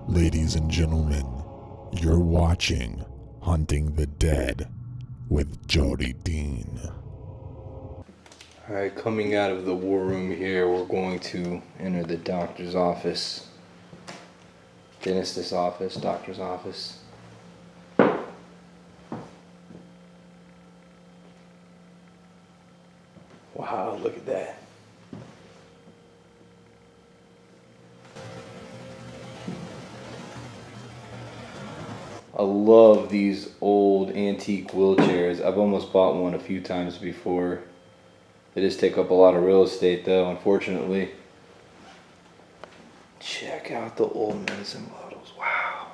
Ladies and gentlemen, you're watching Hunting the Dead with Jody Dean. Alright, coming out of the war room here, we're going to enter the doctor's office. Dentist's office, doctor's office. Wow, look at that. I love these old antique wheelchairs. I've almost bought one a few times before. They just take up a lot of real estate though, unfortunately. Check out the old medicine bottles. Wow.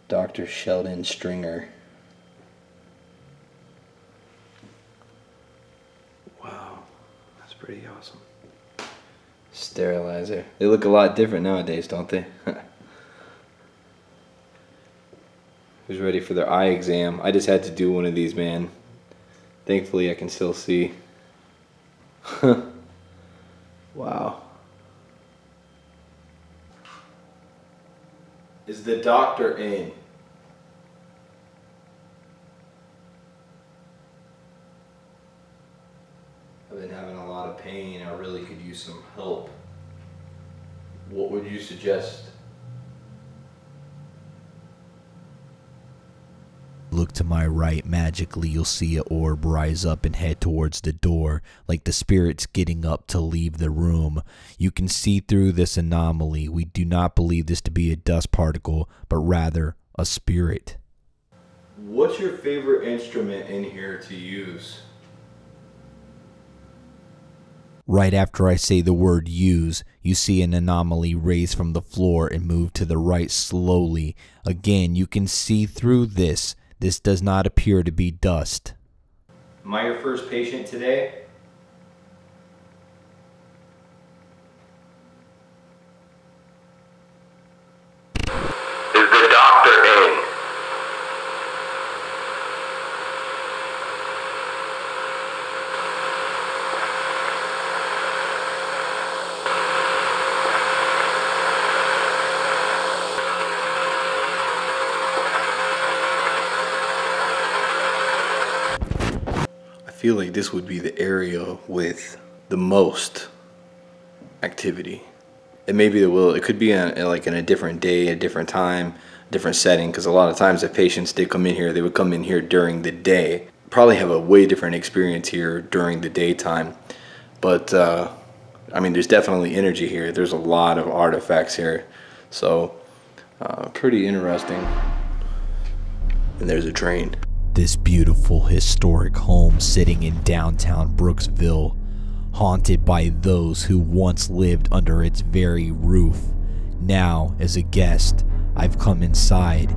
Dr. Sheldon Stringer. Wow, that's pretty awesome. Sterilizer. They look a lot different nowadays, don't they? Who's ready for their eye exam? I just had to do one of these, man. Thankfully, I can still see. Wow. Is the doctor in? I've been having a lot of pain. I really could use some help. What would you suggest? Look to my right. Magically, you'll see an orb rise up and head towards the door, like the spirit's getting up to leave the room. You can see through this anomaly. We do not believe this to be a dust particle, but rather a spirit. What's your favorite instrument in here to use? Right after I say the word use, you see an anomaly raise from the floor and move to the right slowly. Again, you can see through this. This does not appear to be dust. Am I your first patient today? Is the doctor in? I feel like this would be the area with the most activity. And maybe it could be like in a different day, a different time, different setting, because a lot of times if patients did come in here, they would come in here during the day. Probably have a way different experience here during the daytime. But I mean, there's definitely energy here. There's a lot of artifacts here. So pretty interesting. And there's a train. This beautiful historic home sitting in downtown Brooksville, haunted by those who once lived under its very roof. Now, as a guest, I've come inside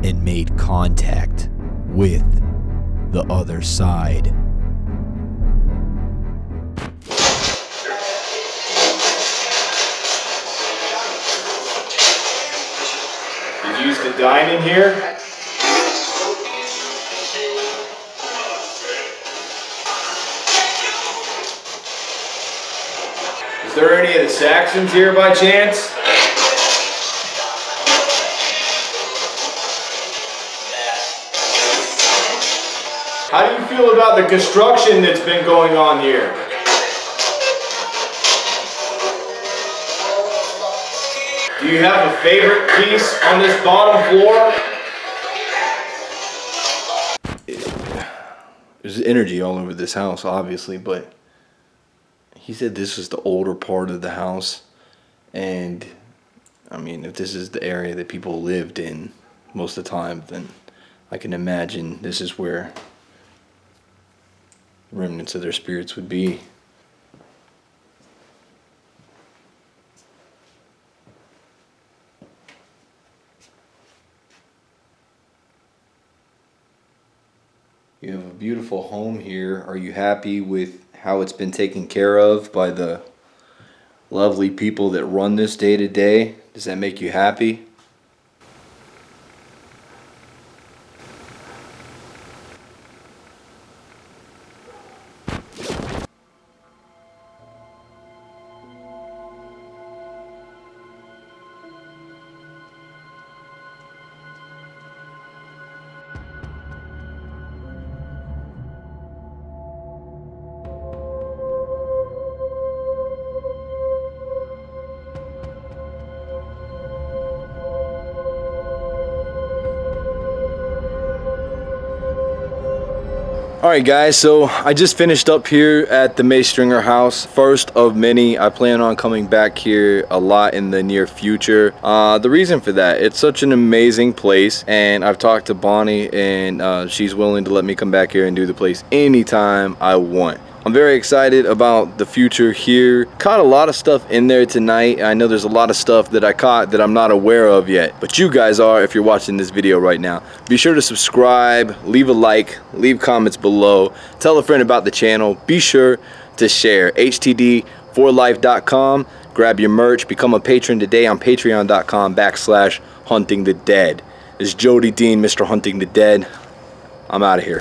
and made contact with the other side. Did you used to dine in here? Is there any of the Saxons here by chance? How do you feel about the construction that's been going on here? Do you have a favorite piece on this bottom floor? There's energy all over this house, obviously, but he said this was the older part of the house, and I mean, if this is the area that people lived in most of the time, then I can imagine this is where remnants of their spirits would be. You have a beautiful home here. Are you happy with how it's been taken care of by the lovely people that run this day to day? Does that make you happy? Alright guys, so I just finished up here at the May Stringer house. First of many. I plan on coming back here a lot in the near future. The reason for that, it's such an amazing place, and I've talked to Bonnie, and she's willing to let me come back here and do the place anytime I want. I'm very excited about the future here. Caught a lot of stuff in there tonight. I know there's a lot of stuff that I caught that I'm not aware of yet, but you guys are if you're watching this video right now. Be sure to subscribe, leave a like, leave comments below, tell a friend about the channel. Be sure to share. htd4life.com. Grab your merch. Become a patron today on patreon.com/huntingthedead. It's Jody Dean, Mr. Hunting the Dead. I'm out of here.